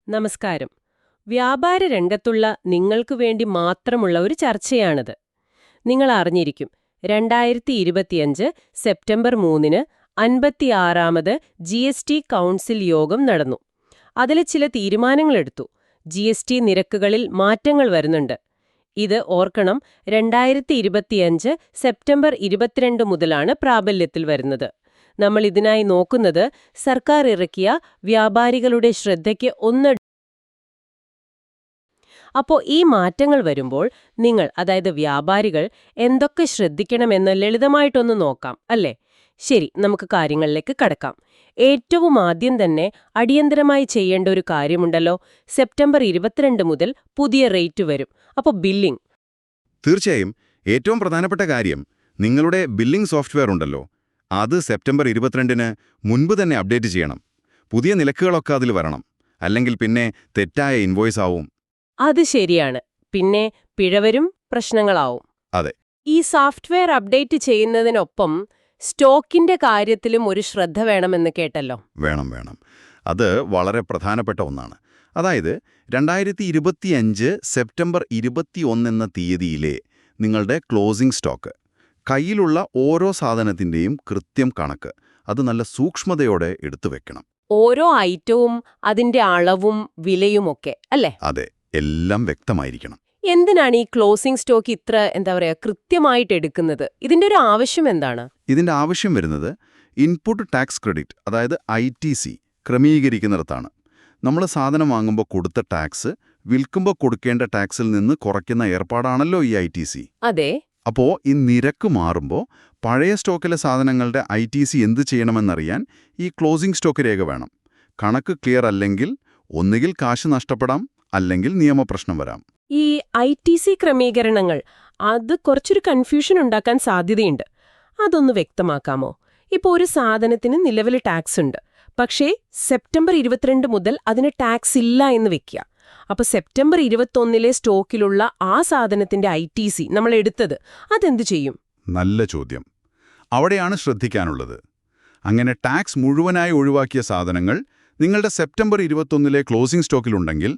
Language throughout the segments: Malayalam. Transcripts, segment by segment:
നമസ്കാരം. വ്യാപാര രംഗത്തുള്ള നിങ്ങൾക്ക് വേണ്ടി മാത്രമുള്ള ഒരു ചർച്ചയാണിത്. നിങ്ങൾ അറിഞ്ഞിരിക്കും, 2025 സെപ്റ്റംബർ 3-ന് 56ാമത് GST കൗൺസിൽ യോഗം നടന്നു. അതിൽ ചില തീരുമാനങ്ങളെടുത്തു. GST നിരക്കുകളിൽ മാറ്റങ്ങൾ വരുന്നുണ്ട്. ഇത് ഓർക്കണം, 2025 സെപ്റ്റംബർ 22 മുതലാണ് പ്രാബല്യത്തിൽ വരുന്നത്. നമ്മൾ ഇതിനായി നോക്കുന്നത് സർക്കാർ ഇറക്കിയ വ്യാപാരികളുടെ ശ്രദ്ധയ്ക്ക് ഒന്ന്. അപ്പോൾ ഈ മാറ്റങ്ങൾ വരുമ്പോൾ നിങ്ങൾ, അതായത് വ്യാപാരികൾ, എന്തൊക്കെ ശ്രദ്ധിക്കണമെന്ന് ലളിതമായിട്ടൊന്ന് നോക്കാം, അല്ലേ? ശരി, നമുക്ക് കാര്യങ്ങളിലേക്ക് കടക്കാം. ഏറ്റവും ആദ്യം തന്നെ അടിയന്തരമായി ചെയ്യേണ്ട ഒരു കാര്യമുണ്ടല്ലോ. സെപ്റ്റംബർ 22 മുതൽ പുതിയ റേറ്റ് വരും. അപ്പോൾ ബില്ലിംഗ്. തീർച്ചയായും ഏറ്റവും പ്രധാനപ്പെട്ട കാര്യം, നിങ്ങളുടെ ബില്ലിംഗ് സോഫ്റ്റ്വെയർ ഉണ്ടല്ലോ, അത് സെപ്റ്റംബർ 22-ന് മുൻപ് തന്നെ അപ്ഡേറ്റ് ചെയ്യണം. പുതിയ നിലക്കുകളൊക്കെ അതിൽ വരണം. അല്ലെങ്കിൽ പിന്നെ തെറ്റായ ഇൻവോയ്സ് ആവും. അത് ശരിയാണ്. പിന്നെ പിഴവരും പ്രശ്നങ്ങളാവും. അതെ. ഈ സോഫ്റ്റ്വെയർ അപ്ഡേറ്റ് ചെയ്യുന്നതിനൊപ്പം സ്റ്റോക്കിന്റെ കാര്യത്തിലും ഒരു ശ്രദ്ധ വേണമെന്ന് കേട്ടല്ലോ. വേണം. അത് വളരെ പ്രധാനപ്പെട്ട ഒന്നാണ്. അതായത് 2025 സെപ്റ്റംബർ 21 എന്ന തീയതിയിലെ നിങ്ങളുടെ ക്ലോസിംഗ് സ്റ്റോക്ക്, കയ്യിലുള്ള ഓരോ സാധനത്തിന്റെയും കൃത്യം കണക്ക്, അത് നല്ല സൂക്ഷ്മതയോടെ എടുത്തു വെക്കണം. ഓരോ ഐറ്റവും അതിന്റെ അളവും വിലയുമൊക്കെ, അല്ലേ? അതെ, എല്ലാം വ്യക്തമായിരിക്കണം. എന്തിനാണ് ഈ ക്ലോസിംഗ് സ്റ്റോക്ക് ഇത്ര കൃത്യമായിട്ട് എടുക്കുന്നത്? ഇതിന്റെ ഒരു ആവശ്യം എന്താണ്? ഇതിന്റെ ആവശ്യം വരുന്നത് ഇൻപുട്ട് ടാക്സ് ക്രെഡിറ്റ്, അതായത് ITC ക്രമീകരിക്കുന്നിടത്താണ്. നമ്മൾ സാധനം വാങ്ങുമ്പോൾ കൊടുത്ത ടാക്സ് വിൽക്കുമ്പോൾ കൊടുക്കേണ്ട ടാക്സിൽ നിന്ന് കുറയ്ക്കുന്ന ഏർപ്പാടാണല്ലോ ഈ ITC. അതെ. അപ്പോൾ ഈ നിരക്ക് മാറുമ്പോൾ പഴയ സ്റ്റോക്കിലെ സാധനങ്ങളുടെ ITC എന്ത് ചെയ്യണമെന്നറിയാൻ ഈ ക്ലോസിംഗ് സ്റ്റോക്ക് രേഖ വേണം. കണക്ക് ക്ലിയർ അല്ലെങ്കിൽ ഒന്നുകിൽ കാശ് നഷ്ടപ്പെടാം, അല്ലെങ്കിൽ നിയമപ്രശ്നം വരാം. ഈ ITC ക്രമീകരണങ്ങൾ, അത് കുറച്ചൊരു കൺഫ്യൂഷൻ ഉണ്ടാക്കാൻ സാധ്യതയുണ്ട്. അതൊന്ന് വ്യക്തമാക്കാമോ? ഇപ്പോൾ ഒരു സാധനത്തിന് നിലവിൽ ടാക്സ് ഉണ്ട്, പക്ഷേ സെപ്റ്റംബർ 22 മുതൽ അതിന് ടാക്സ് ഇല്ല എന്ന് വെക്കുക. അപ്പോൾ സെപ്റ്റംബർ 21-ലെ സ്റ്റോക്കിലുള്ള ആ സാധനത്തിന്റെ ITC നമ്മൾ എടുത്തത്, അതെന്ത് ചെയ്യും? നല്ല ചോദ്യം. അവിടെയാണ് ശ്രദ്ധിക്കാനുള്ളത്. അങ്ങനെ ടാക്സ് മുഴുവനായി ഒഴിവാക്കിയ സാധനങ്ങൾ നിങ്ങളുടെ സെപ്റ്റംബർ 21-ലെ ക്ലോസിംഗ് സ്റ്റോക്കിലുണ്ടെങ്കിൽ,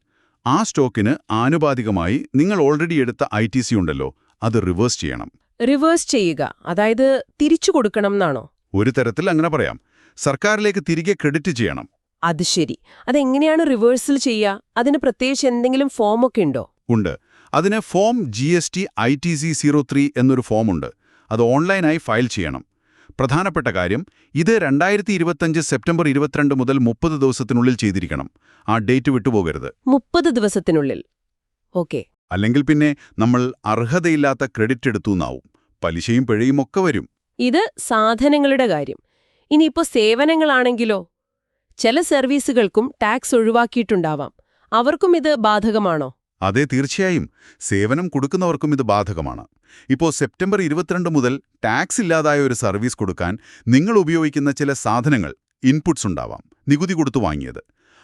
ആ സ്റ്റോക്കിന് ആനുപാതികമായി നിങ്ങൾ ഓൾറെഡി എടുത്ത ITC ഉണ്ടല്ലോ, അത് റിവേഴ്സ് ചെയ്യണം. റിവേഴ്സ് ചെയ്യുക, അതായത് തിരിച്ചു കൊടുക്കണം എന്നാണോ? ഒരു തരത്തിൽ അങ്ങനെ പറയാം. സർക്കാരിലേക്ക് തിരികെ ക്രെഡിറ്റ് ചെയ്യണം. അത് ശരി. അതെങ്ങനെയാണ് റിവേഴ്സൽ ചെയ്യുക? അതിന് പ്രത്യേകിച്ച് എന്തെങ്കിലും ഫോമൊക്കെ ഉണ്ടോ? ഉണ്ട്. അതിന് ഫോം GST ITC 03 എന്നൊരു ഫോമുണ്ട്. അത് ഓൺലൈനായി ഫയൽ ചെയ്യണം. പ്രധാനപ്പെട്ട കാര്യം, ഇത് 2025 സെപ്റ്റംബർ 22 മുതൽ 30 ദിവസത്തിനുള്ളിൽ ചെയ്തിരിക്കണം. ആ ഡേറ്റ് വിട്ടുപോകരുത്. 30 ദിവസത്തിനുള്ളിൽ. ഓക്കെ. അല്ലെങ്കിൽ പിന്നെ നമ്മൾ അർഹതയില്ലാത്ത ക്രെഡിറ്റ് എടുത്തുന്നാവും. പലിശയും പിഴയും ഒക്കെ വരും. ഇത് സാധനങ്ങളുടെ കാര്യം. ഇനിയിപ്പോൾ സേവനങ്ങളാണെങ്കിലോ? ചില സർവീസുകൾക്കും ടാക്സ് ഒഴിവാക്കിയിട്ടുണ്ടാവാം. അവർക്കും ഇത് ബാധകമാണോ? അതെ, തീർച്ചയായും. സേവനം കൊടുക്കുന്നവർക്കും ഇത് ബാധകമാണ്. ഇപ്പോൾ സെപ്റ്റംബർ 22 മുതൽ ടാക്സ് ഇല്ലാതായ ഒരു സർവീസ് കൊടുക്കാൻ നിങ്ങൾ ഉപയോഗിക്കുന്ന ചില സാധനങ്ങൾ, ഇൻപുട്സ് ഉണ്ടാവാം, നികുതി കൊടുത്തു വാങ്ങിയത്.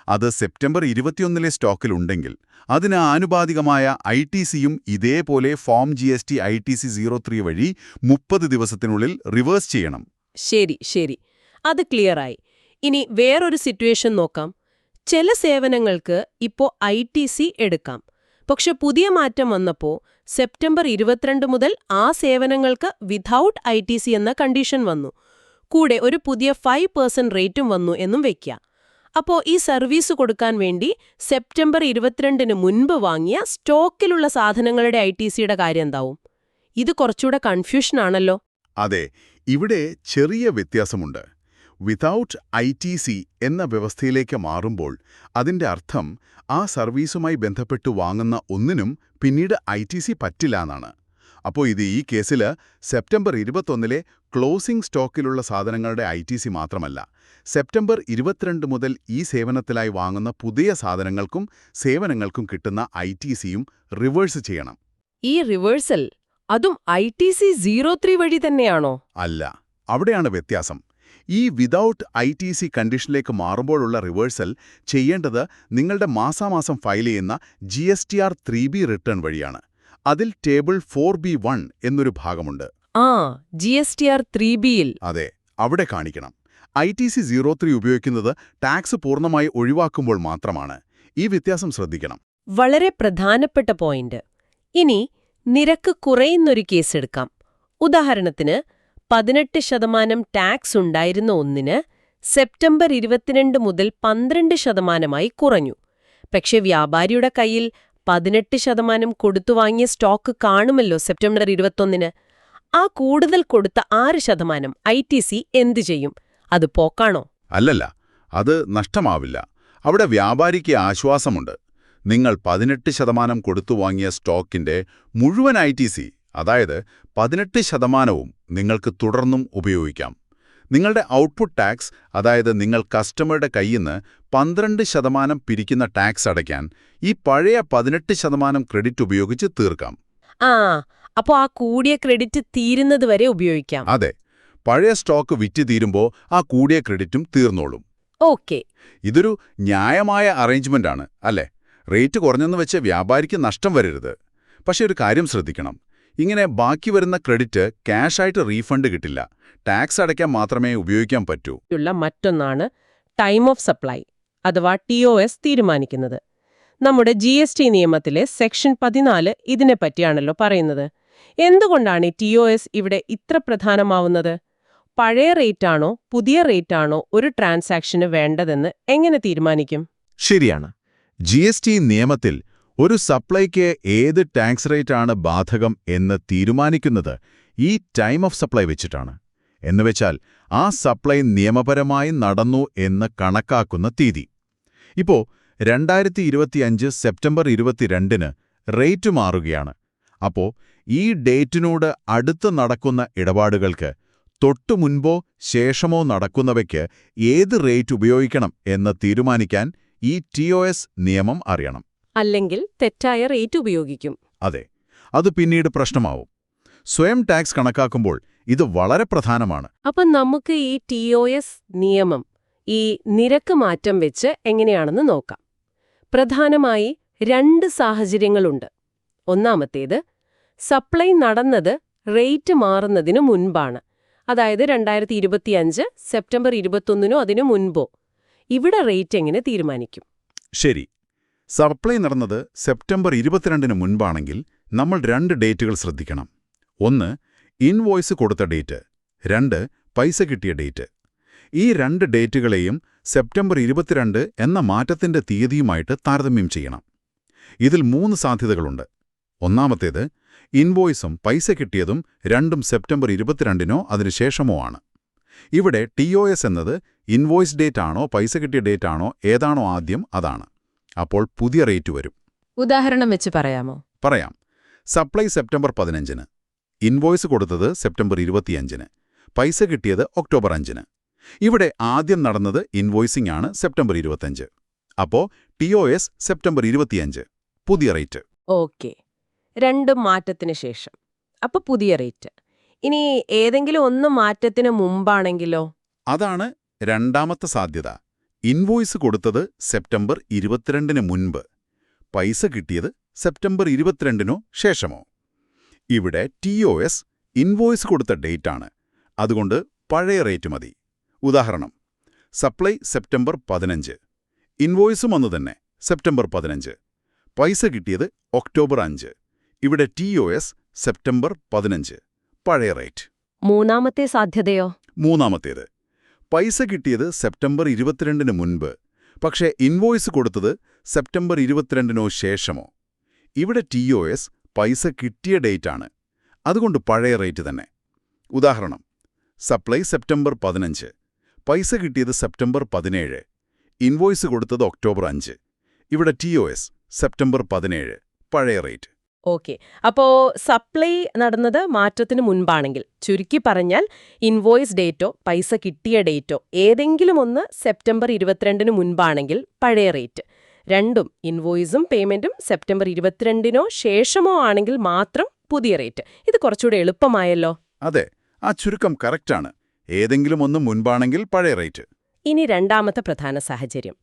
അത് സെപ്റ്റംബർ 21-ലെ സ്റ്റോക്കിലുണ്ടെങ്കിൽ അതിന് ആനുപാതികമായ ITCയും ഇതേപോലെ ഫോം GST ITC 03 വഴി 30 ദിവസത്തിനുള്ളിൽ റിവേഴ്സ് ചെയ്യണം. ശരി. അത് ക്ലിയറായി. ഇനി വേറൊരു സിറ്റുവേഷൻ നോക്കാം. ചില സേവനങ്ങൾക്ക് ഇപ്പോൾ ITC എടുക്കാം, പക്ഷെ പുതിയ മാറ്റം വന്നപ്പോൾ സെപ്റ്റംബർ 22 മുതൽ ആ സേവനങ്ങൾക്ക് വിതൗട്ട് ITC എന്ന കണ്ടീഷൻ വന്നു. കൂടെ ഒരു പുതിയ 5% റേറ്റും വന്നു എന്നും വയ്ക്കുക. അപ്പോൾ ഈ സർവീസ് കൊടുക്കാൻ വേണ്ടി സെപ്റ്റംബർ 22-ന് മുൻപ് വാങ്ങിയ സ്റ്റോക്കിലുള്ള സാധനങ്ങളുടെ ITCയുടെ കാര്യം എന്താവും? ഇത് കുറച്ചുകൂടെ കൺഫ്യൂഷനാണല്ലോ. അതെ, ഇവിടെ ചെറിയ വ്യത്യാസമുണ്ട്. വിതൗട്ട് ITC എന്ന വ്യവസ്ഥയിലേക്ക് മാറുമ്പോൾ അതിന്റെ അർത്ഥം ആ സർവീസുമായി ബന്ധപ്പെട്ട് വാങ്ങുന്ന ഒന്നിനും പിന്നീട് ITC പറ്റില്ല എന്നാണ്. അപ്പോൾ ഇത് ഈ കേസിൽ സെപ്റ്റംബർ 21-ലെ ക്ലോസിംഗ് സ്റ്റോക്കിലുള്ള സാധനങ്ങളുടെ ITC മാത്രമല്ല, സെപ്റ്റംബർ 22 മുതൽ ഈ സേവനത്തിലായി വാങ്ങുന്ന പുതിയ സാധനങ്ങൾക്കും സേവനങ്ങൾക്കും കിട്ടുന്ന ITCയും റിവേഴ്സ് ചെയ്യണം. ഈ റിവേഴ്സൽ അതും ITC 03 വഴി തന്നെയാണോ? അല്ല, അവിടെയാണ് വ്യത്യാസം. ഈ വിതൗട്ട് ITC കണ്ടീഷനിലേക്ക് മാറുമ്പോഴുള്ള റിവേഴ്സൽ ചെയ്യേണ്ടത് നിങ്ങളുടെ മാസാമാസം ഫയൽ ചെയ്യുന്ന GSTR 3B റിട്ടേൺ വഴിയാണ്. അതിൽ ടേബിൾ 4B1 എന്നൊരു ഭാഗമുണ്ട്. GSTR 3Bയിൽ. അതെ, അവിടെ കാണിക്കണം. ITC 03 ഉപയോഗിക്കുന്നത് ടാക്സ് പൂർണ്ണമായി ഒഴിവാക്കുമ്പോൾ മാത്രമാണ്. ഈ വ്യത്യാസം ശ്രദ്ധിക്കണം. വളരെ പ്രധാനപ്പെട്ട പോയിന്റ്. ഇനി നിരക്ക് കുറയുന്നൊരു കേസെടുക്കാം. ഉദാഹരണത്തിന് 18% ടാക്സ് ഉണ്ടായിരുന്ന ഒന്നിന് സെപ്റ്റംബർ 22 മുതൽ 12% കുറഞ്ഞു. പക്ഷേ വ്യാപാരിയുടെ കയ്യിൽ 18% കൊടുത്തു വാങ്ങിയ സ്റ്റോക്ക് കാണുമല്ലോ സെപ്റ്റംബർ 21-ന്. ആ കൂടുതൽ കൊടുത്ത 6% ITC എന്തു ചെയ്യും? അത് പോക്കാണോ? അല്ലല്ല, അത് നഷ്ടമാവില്ല. അവിടെ വ്യാപാരിക്ക് ആശ്വാസമുണ്ട്. നിങ്ങൾ 18% കൊടുത്തു വാങ്ങിയ സ്റ്റോക്കിന്റെ മുഴുവൻ ITC, അതായത് 18%വും നിങ്ങൾക്ക് തുടർന്നും ഉപയോഗിക്കാം. നിങ്ങളുടെ ഔട്ട്പുട്ട് ടാക്സ്, അതായത് നിങ്ങൾ കസ്റ്റമറുടെ കയ്യിൽ നിന്ന് 12% പിരിക്കുന്ന ടാക്സ് അടയ്ക്കാൻ ഈ പഴയ 18% ക്രെഡിറ്റ് ഉപയോഗിച്ച് തീർക്കാം. അപ്പോ ആ കൂടിയ ക്രെഡിറ്റ് തീരുന്നത് വരെ ഉപയോഗിക്കാം. അതെ, പഴയ സ്റ്റോക്ക് വിറ്റ് തീരുമ്പോൾ ആ കൂടിയ ക്രെഡിറ്റും തീർന്നോളും. ഓക്കെ. ഇതൊരു ന്യായമായ അറേഞ്ച്മെന്റാണ്, അല്ലേ? റേറ്റ് കുറഞ്ഞെന്ന് വെച്ച് വ്യാപാരിക്ക് നഷ്ടം വരരുത്. പക്ഷെ ഒരു കാര്യം ശ്രദ്ധിക്കണം. ഇങ്ങനെ ബാക്കി വരുന്ന ക്രെഡിറ്റ് ക്യാഷായിട്ട് റീഫണ്ട് കിട്ടില്ല. ടാക്സ് അടയ്ക്കാൻ മാത്രമേ ഉപയോഗിക്കാൻ പറ്റൂ. മറ്റൊന്നാണ് ടൈം ഓഫ് സപ്ലൈ അഥവാ TOS തീരുമാനിക്കുന്നത്. നമ്മുടെ GST നിയമത്തിലെ സെക്ഷൻ 14 ഇതിനെപ്പറ്റിയാണല്ലോ പറയുന്നത്. എന്തുകൊണ്ടാണ് ഈ TOS ഇവിടെ ഇത്ര പ്രധാനമാവുന്നത്? പഴയ റേറ്റാണോ പുതിയ റേറ്റാണോ ഒരു ട്രാൻസാക്ഷന് വേണ്ടതെന്ന് എങ്ങനെ തീരുമാനിക്കും? ശരിയാണ്. GST നിയമത്തിൽ ഒരു സപ്ലൈക്ക് ഏത് ടാക്സ് റേറ്റാണ് ബാധകം എന്ന് തീരുമാനിക്കുന്നത് ഈ ടൈം ഓഫ് സപ്ലൈ വെച്ചിട്ടാണ്. എന്നുവെച്ചാൽ ആ സപ്ലൈ നിയമപരമായി നടന്നു എന്ന് കണക്കാക്കുന്ന തീയതി. ഇപ്പോ 2025 സെപ്റ്റംബർ 22-ന് റേറ്റ് മാറുകയാണ്. അപ്പോ ഈ ഡേറ്റിനോട് അടുത്ത് നടക്കുന്ന ഇടപാടുകൾക്ക് തൊട്ടു മുൻപോ ശേഷമോ നടക്കുന്നവയ്ക്ക് ഏത് റേറ്റ് ഉപയോഗിക്കണം എന്ന് തീരുമാനിക്കാൻ ഈ TOS നിയമം അറിയണം. അല്ലെങ്കിൽ തെറ്റായ റേറ്റ് ഉപയോഗിക്കും. അതെ, അത് പിന്നീട് പ്രശ്നമാവും. സ്വയം ടാക്സ് കണക്കാക്കുമ്പോൾ ഇത് വളരെ പ്രധാനമാണ്. അപ്പം നമുക്ക് ഈ TOS നിയമം ഈ നിരക്ക് മാറ്റം വെച്ച് എങ്ങനെയാണെന്ന് നോക്കാം. പ്രധാനമായി 2 സാഹചര്യങ്ങളുണ്ട്. ഒന്നാമത്തേത്, സപ്ലൈ നടന്നത് റേറ്റ് മാറുന്നതിനു മുൻപാണ്. അതായത് 2025 സെപ്റ്റംബർ 21-നോ അതിനു മുൻപോ. ഇവിടെ റേറ്റ് എങ്ങനെ തീരുമാനിക്കും? ശരി, സപ്ലൈ നടന്നത് സെപ്റ്റംബർ 22-ന് മുൻപാണെങ്കിൽ നമ്മൾ 2 ഡേറ്റുകൾ ശ്രദ്ധിക്കണം. 1, ഇൻവോയ്സ് കൊടുത്ത ഡേറ്റ്. 2, പൈസ കിട്ടിയ ഡേറ്റ്. ഈ 2 ഡേറ്റുകളെയും സെപ്റ്റംബർ 22 എന്ന മാറ്റത്തിന്റെ തീയതിയുമായിട്ട് താരതമ്യം ചെയ്യണം. ഇതിൽ 3 സാധ്യതകളുണ്ട്. ഒന്നാമത്തേത്, ഇൻവോയ്സും പൈസ കിട്ടിയതും രണ്ടും സെപ്റ്റംബർ 22-നോ അതിനുശേഷമോ ആണ്. ഇവിടെ TOS എന്നത് ഇൻവോയ്സ് ഡേറ്റ് ആണോ പൈസ കിട്ടിയ ഡേറ്റ് ആണോ ഏതാണോ ആദ്യം അതാണ്. അപ്പോൾ പുതിയ റേറ്റ് വരും. ഉദാഹരണം വെച്ച് പറയാമോ? പറയാം. സപ്ലൈ സെപ്റ്റംബർ 15-ന്, ഇൻവോയ്സ് കൊടുത്തത് സെപ്റ്റംബർ 25-ന്, പൈസ കിട്ടിയത് ഒക്ടോബർ 5-ന്. ഇവിടെ ആദ്യം നടന്നത് ഇൻവോയ്സിംഗ് ആണ് സെപ്റ്റംബർ 25. അപ്പോ TOS സെപ്റ്റംബർ 25, പുതിയ റേറ്റ്. ഓക്കെ, 2 മാറ്റത്തിന് ശേഷം. അപ്പൊ പുതിയ റേറ്റ്. ഇനി ഏതെങ്കിലും ഒന്ന് മാറ്റത്തിന് മുമ്പാണെങ്കിലോ? അതാണ് രണ്ടാമത്തെ സാധ്യത. ഇൻവോയ്സ് കൊടുത്തത് സെപ്റ്റംബർ 22-ന് മുൻപ്, പൈസ കിട്ടിയത് സെപ്റ്റംബർ 22-നോ ശേഷമോ. ഇവിടെ TOS ഇൻവോയ്സ് കൊടുത്ത ഡേറ്റാണ്. അതുകൊണ്ട് പഴയ റേറ്റ് മതി. ഉദാഹരണം, സപ്ലൈ സെപ്റ്റംബർ 15, ഇൻവോയ്സും ഒന്നുതന്നെ സെപ്റ്റംബർ 15, പൈസ കിട്ടിയത് ഒക്ടോബർ 5. ഇവിടെ TOS സെപ്റ്റംബർ 15, പഴയ റേറ്റ്. മൂന്നാമത്തെ സാധ്യതയോ? മൂന്നാമത്തേത്, പൈസ കിട്ടിയത് സെപ്റ്റംബർ 22-ന് മുൻപ്, പക്ഷേ ഇൻവോയ്സ് കൊടുത്തത് സെപ്റ്റംബർ 22-നോ ശേഷമോ. ഇവിടെ TOS പൈസ കിട്ടിയ ഡേറ്റാണ്. അതുകൊണ്ട് പഴയ റേറ്റ് തന്നെ. ഉദാഹരണം, സപ്ലൈ സെപ്റ്റംബർ 15, പൈസ കിട്ടിയത് സെപ്റ്റംബർ 17, ഇൻവോയ്സ് കൊടുത്തത് ഒക്ടോബർ 5. ഇവിടെ TOS സെപ്റ്റംബർ 17, പഴയ റേറ്റ്. ഓക്കെ, അപ്പോ സപ്ലൈ നടന്നത് മാറ്റത്തിന് മുൻപാണെങ്കിൽ, ചുരുക്കി പറഞ്ഞാൽ ഇൻവോയ്സ് ഡേറ്റോ പൈസ കിട്ടിയ ഡേറ്റോ ഏതെങ്കിലും ഒന്ന് സെപ്റ്റംബർ 22-ന് മുൻപാണെങ്കിൽ പഴയ റേറ്റ്. രണ്ടും, ഇൻവോയ്സും പേയ്മെന്റും സെപ്റ്റംബർ 22-നോ ശേഷമോ ആണെങ്കിൽ മാത്രം പുതിയ റേറ്റ്. ഇത് കുറച്ചുകൂടെ എളുപ്പമായല്ലോ. അതെ, ആ ചുരുക്കം കറക്റ്റാണ്. ഏതെങ്കിലും ഒന്ന് മുൻപാണെങ്കിൽ പഴയ റേറ്റ്. ഇനി രണ്ടാമത്തെ പ്രധാന സാഹചര്യം,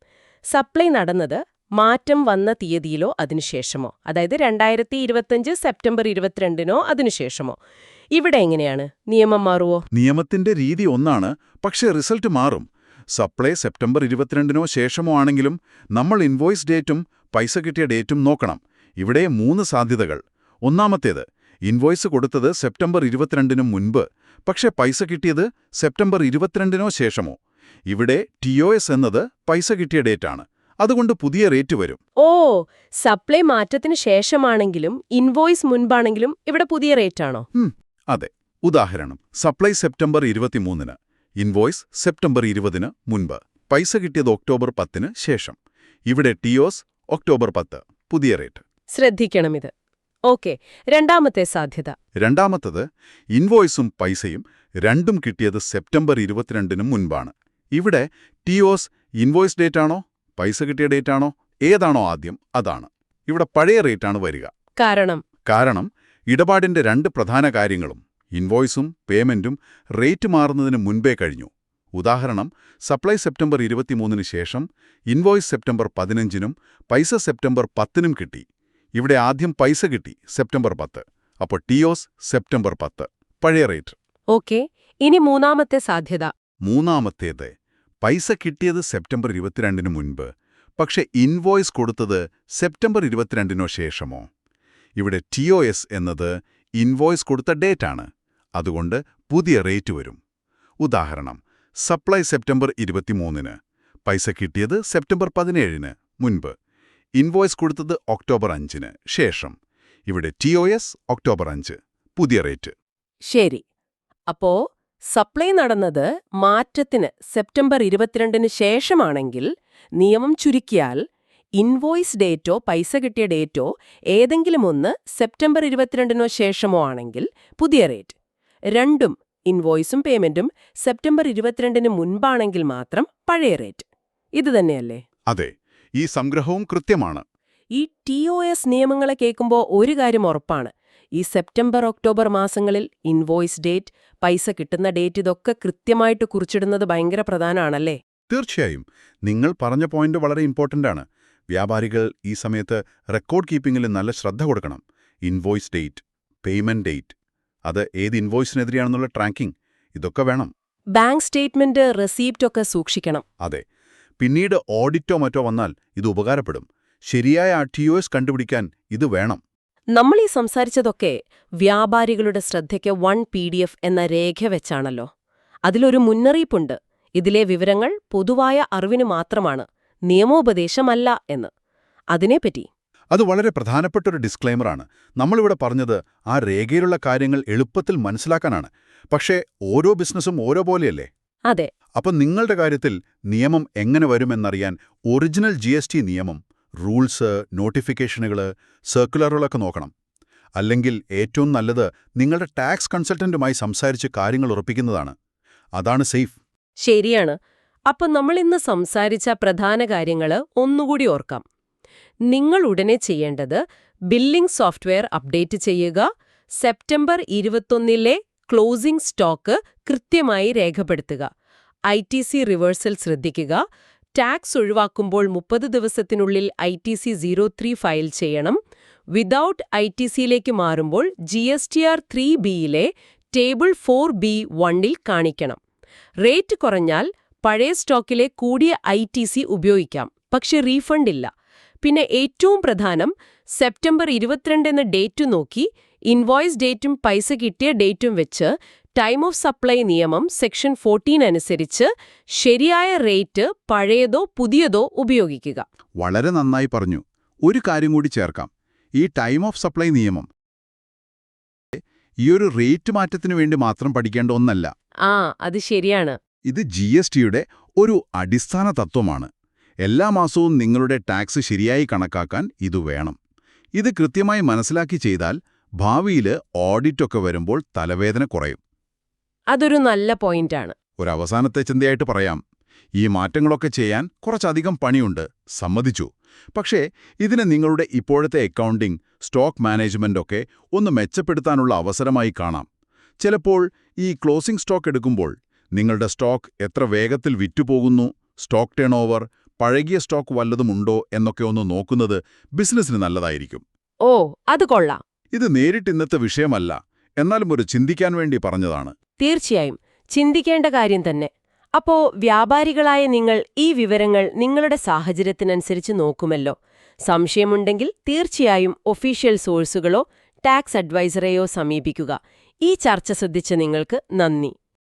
സപ്ലൈ നടന്നത് മാറ്റം വന്ന തീയതിയിലോ അതിനുശേഷമോ. അതായത് 2025 സെപ്റ്റംബർ 22-നോ അതിനുശേഷമോ. ഇവിടെ എങ്ങനെയാണ്? നിയമം മാറുവോ? നിയമത്തിന്റെ രീതി ഒന്നാണ്, പക്ഷേ റിസൾട്ട് മാറും. സപ്ലൈ സെപ്റ്റംബർ 22-നോ ശേഷമോ ആണെങ്കിലും നമ്മൾ ഇൻവോയ്സ് ഡേറ്റും പൈസ കിട്ടിയ ഡേറ്റും നോക്കണം. ഇവിടെ 3 സാധ്യതകൾ. ഒന്നാമത്തേത്, ഇൻവോയ്സ് കൊടുത്തത് സെപ്റ്റംബർ 22-ന് മുൻപ്, പക്ഷേ പൈസ കിട്ടിയത് സെപ്റ്റംബർ 22-നോ ശേഷമോ. ഇവിടെ TOS എന്നത് പൈസ കിട്ടിയ ഡേറ്റാണ്. അതുകൊണ്ട് പുതിയ റേറ്റ് വരും. ഓ, സപ്ലൈ മാറ്റത്തിന് ശേഷമാണെങ്കിലും ഇൻവോയ്സ് മുൻപാണെങ്കിലും ഇവിടെ പുതിയ റേറ്റാണോ? അതെ. ഉദാഹരണം, സപ്ലൈ സെപ്റ്റംബർ 23-ന്, ഇൻവോയ്സ് സെപ്റ്റംബർ 20-ന് മുൻപ്, പൈസ കിട്ടിയത് ഒക്ടോബർ 10-ന് ശേഷം. ഇവിടെ TOS ഒക്ടോബർ 10, പുതിയ റേറ്റ്. ശ്രദ്ധിക്കണമിത്. ഓക്കെ, രണ്ടാമത്തെ സാധ്യത. രണ്ടാമത്തത്, ഇൻവോയ്സും പൈസയും രണ്ടും കിട്ടിയത് സെപ്റ്റംബർ 22-ന് മുൻപാണ്. ഇവിടെ TOS ഇൻവോയ്സ് ഡേറ്റാണോ പൈസ കിട്ടിയ ഡേറ്റാണോ ഏതാണോ ആദ്യം അതാണ്. ഇവിടെ പഴയ റേറ്റാണ് വരിക. കാരണം ഇടപാടിന്റെ 2 പ്രധാന കാര്യങ്ങളും, ഇൻവോയ്സും പേയ്മെന്റും, റേറ്റ് മാറുന്നതിന് മുൻപേ കഴിഞ്ഞു. ഉദാഹരണം, സപ്ലൈ സെപ്റ്റംബർ 23-ന് ശേഷം ഇൻവോയ്സ് സെപ്റ്റംബർ 15-നും പൈസ സെപ്റ്റംബർ 10-നും കിട്ടി. ഇവിടെ ആദ്യം പൈസ കിട്ടി സെപ്റ്റംബർ 10, അപ്പോൾ TOS സെപ്റ്റംബർ 10, പഴയ റേറ്റ്. ഓക്കെ, ഇനി മൂന്നാമത്തെ സാധ്യത. മൂന്നാമത്തേത്, പൈസ കിട്ടിയത് സെപ്റ്റംബർ 22-ന് മുൻപ്, പക്ഷേ ഇൻവോയ്സ് കൊടുത്തത് സെപ്റ്റംബർ 22-നോ ശേഷമോ. ഇവിടെ TOS എന്നത് ഇൻവോയ്സ് കൊടുത്ത ഡേറ്റാണ്. അതുകൊണ്ട് പുതിയ റേറ്റ് വരും. ഉദാഹരണം, സപ്ലൈ സെപ്റ്റംബർ 23-ന്, പൈസ കിട്ടിയത് സെപ്റ്റംബർ 17-ന് മുൻപ്, ഇൻവോയ്സ് കൊടുത്തത് ഒക്ടോബർ 5-ന് ശേഷം. ഇവിടെ TOS ഒക്ടോബർ 5, പുതിയ റേറ്റ്. ശരി. അപ്പോ സപ്ലൈ നടന്നത് മാറ്റത്തിന് സെപ്റ്റംബർ 22-ന് ശേഷമാണെങ്കിൽ നിയമം ചുരുക്കിയാൽ ഇൻവോയ്സ് ഡേറ്റോ പൈസ കിട്ടിയ ഡേറ്റോ ഏതെങ്കിലും ഒന്ന് സെപ്റ്റംബർ 22-നോ ശേഷമോ ആണെങ്കിൽ പുതിയ റേറ്റ്. രണ്ടും, ഇൻവോയ്സും പേയ്മെന്റും സെപ്റ്റംബർ 22-ന് മുൻപാണെങ്കിൽ മാത്രം പഴയ റേറ്റ്. ഇത് തന്നെയല്ലേ? അതെ, ഈ സംഗ്രഹവും കൃത്യമാണ്. ഈ TOS നിയമങ്ങളെ കേൾക്കുമ്പോൾ ഒരു കാര്യം ഉറപ്പാണ്. ഈ സെപ്റ്റംബർ ഒക്ടോബർ മാസങ്ങളിൽ ഇൻവോയ്സ് ഡേറ്റ്, പൈസ കിട്ടുന്ന ഡേറ്റ്, ഇതൊക്കെ കൃത്യമായിട്ട് കുറിച്ചിടുന്നത് ഭയങ്കര പ്രധാനമാണല്ലേ? തീർച്ചയായും. നിങ്ങൾ പറഞ്ഞ പോയിന്റ് വളരെ ഇമ്പോർട്ടൻ്റ് ആണ്. വ്യാപാരികൾ ഈ സമയത്ത് റെക്കോർഡ് കീപ്പിംഗിൽ നല്ല ശ്രദ്ധ കൊടുക്കണം. ഇൻവോയ്സ് ഡേറ്റ്, പേയ്മെന്റ് ഡേറ്റ്, അത് ഏത് ഇൻവോയ്സിനെതിരെയാണെന്നുള്ള ട്രാക്കിംഗ്, ഇതൊക്കെ വേണം. ബാങ്ക് സ്റ്റേറ്റ്മെന്റ്, റെസീപ്റ്റ് ഒക്കെ സൂക്ഷിക്കണം. അതെ. പിന്നീട് ഓഡിറ്റോ മറ്റോ വന്നാൽ ഇത് ഉപകാരപ്പെടും. ശരിയായ TOS കണ്ടുപിടിക്കാൻ ഇത് വേണം. നമ്മൾ ഈ സംസാരിച്ചതൊക്കെ വ്യാപാരികളുടെ ശ്രദ്ധയ്ക്ക് 1 PDF എന്ന രേഖ വെച്ചാണല്ലോ. അതിലൊരു മുന്നറിയിപ്പുണ്ട്. ഇതിലെ വിവരങ്ങൾ പൊതുവായ അറിവിന് മാത്രമാണ്, നിയമോപദേശമല്ല എന്ന്. അതിനെപ്പറ്റി അത് വളരെ പ്രധാനപ്പെട്ടൊരു ഡിസ്ക്ലെയിമറാണ്. നമ്മളിവിടെ പറഞ്ഞത് ആ രേഖയിലുള്ള കാര്യങ്ങൾ എളുപ്പത്തിൽ മനസ്സിലാക്കാനാണ്. പക്ഷേ ഓരോ ബിസിനസ്സും ഓരോ പോലെയല്ലേ? അതെ. അപ്പം നിങ്ങളുടെ കാര്യത്തിൽ നിയമം എങ്ങനെ വരുമെന്നറിയാൻ ഒറിജിനൽ GST നിയമം, റൂൾസ്, നോട്ടിഫിക്കേഷനുകൾ, സർക്കുലറുകളൊക്കെ നോക്കണം. അല്ലെങ്കിൽ ഏറ്റവും നല്ലത് നിങ്ങളുടെ ടാക്സ് കൺസൾട്ടന്റുമായി സംസാരിച്ച് കാര്യങ്ങൾ ഉറപ്പിക്കുന്നതാണ്. അതാണ് സേഫ്. ശരിയാണ്. അപ്പം നമ്മളിന്ന് സംസാരിച്ച പ്രധാന കാര്യങ്ങൾ ഒന്നുകൂടി ഓർക്കാം. നിങ്ങൾ ഉടനെ ചെയ്യേണ്ടത് ബില്ലിംഗ് സോഫ്റ്റ്വെയർ അപ്ഡേറ്റ് ചെയ്യുക, സെപ്റ്റംബർ 21-ലെ ക്ലോസിംഗ് സ്റ്റോക്ക് കൃത്യമായി രേഖപ്പെടുത്തുക, ITC റിവേഴ്സൽ ശ്രദ്ധിക്കുക, ടാക്സ് ഒഴിവാക്കുമ്പോൾ 30 ദിവസത്തിനുള്ളിൽ ITC 03 ഫയൽ ചെയ്യണം, വിതൗട്ട് ITCയിലേക്ക് മാറുമ്പോൾ GSTR 3Bയിലെ ടേബിൾ 4B1-ൽ കാണിക്കണം. റേറ്റ് കുറഞ്ഞാൽ പഴയ സ്റ്റോക്കിലെ കൂടിയ ITC ഉപയോഗിക്കാം, പക്ഷെ റീഫണ്ട് ഇല്ല. പിന്നെ ഏറ്റവും പ്രധാനം, സെപ്റ്റംബർ 22 എന്ന ഡേറ്റ് നോക്കി ഇൻവോയ്സ് ഡേറ്റും പൈസ കിട്ടിയ ഡേറ്റും വെച്ച് ടൈം ഓഫ് സപ്ലൈ നിയമം സെക്ഷൻ 14 അനുസരിച്ച് ശരിയായ റേറ്റ് പഴയതോ പുതിയതോ ഉപയോഗിക്കുക. വളരെ നന്നായി പറഞ്ഞു. ഒരു കാര്യം കൂടി ചേർക്കാം. ഈ ടൈം ഓഫ് സപ്ലൈ നിയമം ഈയൊരു റേറ്റ് മാറ്റത്തിനു വേണ്ടി മാത്രം പഠിക്കേണ്ട ഒന്നല്ല. അത് ശരിയാണ്. ഇത് GSTയുടെ ഒരു അടിസ്ഥാന തത്വമാണ്. എല്ലാ മാസവും നിങ്ങളുടെ ടാക്സ് ശരിയായി കണക്കാക്കാൻ ഇത് വേണം. ഇത് കൃത്യമായി മനസ്സിലാക്കി ചെയ്താൽ ഭാവിയിൽ ഓഡിറ്റൊക്കെ വരുമ്പോൾ തലവേദന കുറയും. അതൊരു നല്ല പോയിന്റാണ്. ഒരവസാനത്തെ ചിന്തയായിട്ട് പറയാം, ഈ മാറ്റങ്ങളൊക്കെ ചെയ്യാൻ കുറച്ചധികം പണിയുണ്ട്, സമ്മതിച്ചു. പക്ഷേ ഇതിന് നിങ്ങളുടെ ഇപ്പോഴത്തെ അക്കൗണ്ടിംഗ്, സ്റ്റോക്ക് മാനേജ്മെന്റൊക്കെ ഒന്ന് മെച്ചപ്പെടുത്താനുള്ള അവസരമായി കാണാം. ചിലപ്പോൾ ഈ ക്ലോസിംഗ് സ്റ്റോക്ക് എടുക്കുമ്പോൾ നിങ്ങളുടെ സ്റ്റോക്ക് എത്ര വേഗത്തിൽ വിറ്റുപോകുന്നു, സ്റ്റോക്ക് ടേൺ ഓവർ, പഴകിയ സ്റ്റോക്ക് വല്ലതുമുണ്ടോ എന്നൊക്കെ ഒന്ന് നോക്കുന്നത് ബിസിനസ്സിന് നല്ലതായിരിക്കും. അത് കൊള്ളാം. ഇത് നേരിട്ട് ഇന്നത്തെ വിഷയമല്ല, എന്നാലും ഒരു ചിന്തിക്കാൻ വേണ്ടി പറഞ്ഞതാണ്. തീർച്ചയായും ചിന്തിക്കേണ്ട കാര്യം തന്നെ. അപ്പോ വ്യാപാരികളായ നിങ്ങൾ ഈ വിവരങ്ങൾ നിങ്ങളുടെ സാഹചര്യത്തിനനുസരിച്ച് നോക്കുമല്ലോ. സംശയമുണ്ടെങ്കിൽ തീർച്ചയായും ഒഫീഷ്യൽ സോഴ്സുകളോ ടാക്സ് അഡ്വൈസറെയോ സമീപിക്കുക. ഈ ചർച്ച ശ്രദ്ധിച്ച നിങ്ങൾക്ക് നന്ദി.